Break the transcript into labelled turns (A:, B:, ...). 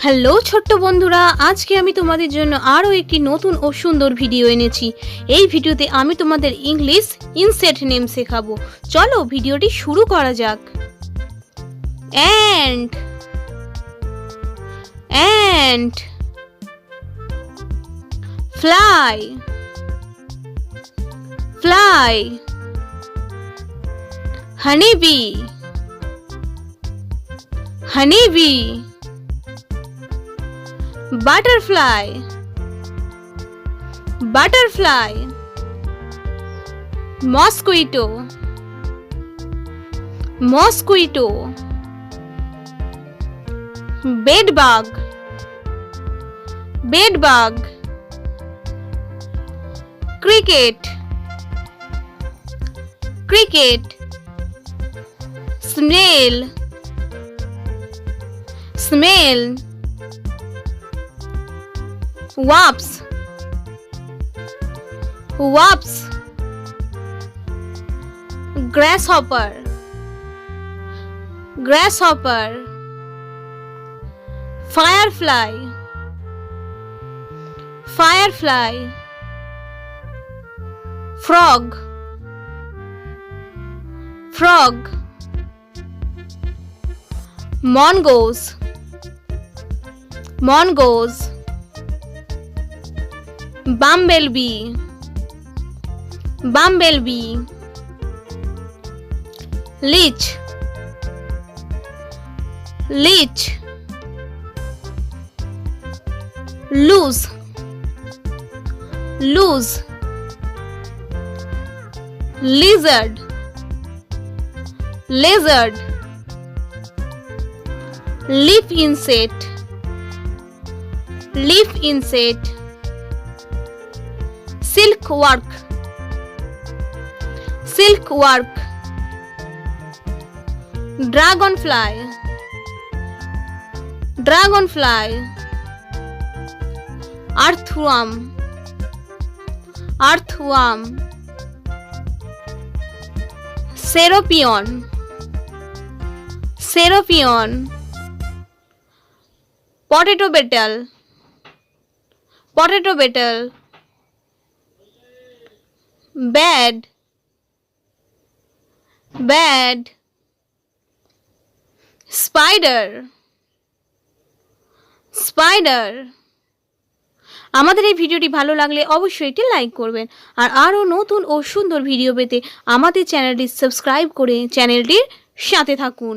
A: Hello ছোট্ট বন্ধুরা, আজকে আমি তোমাদের জন্য আরও একটি নতুন ও সুন্দর ভিডিও এনেছি। এই ভিডিওতে আমি তোমাদের ইংলিশ ইনসেট নেম শেখাবো। চলো ভিডিওটি শুরু করা যাক। Ant, ant. Fly, fly. Honeybee, honeybee. Butterfly, butterfly. Mosquito, mosquito. Bedbug, bedbug. Cricket, cricket. Snail, snail. Wasps, wasps. Grasshopper, grasshopper. Firefly, firefly. Frog, frog. Mongoose, mongoose. Bumblebee, bumblebee. Leech, leech. Loose, loose. Lizard, lizard. Leaf insect, leaf insect. Silkworm, silkworm. Dragonfly, dragonfly. Earthworm, earthworm. Scorpion, scorpion. Potato beetle, potato beetle. Bad, bad. Spider, spider. আমাদের এই ভিডিওটি ভালো লাগলে অবশ্যই একটি like করবেন আর আরও নতুন ও সুন্দর ভিডিও পেতে আমাদের চ্যানেলটি সাবস্ক্রাইব করে চ্যানেলটির সাথে থাকুন।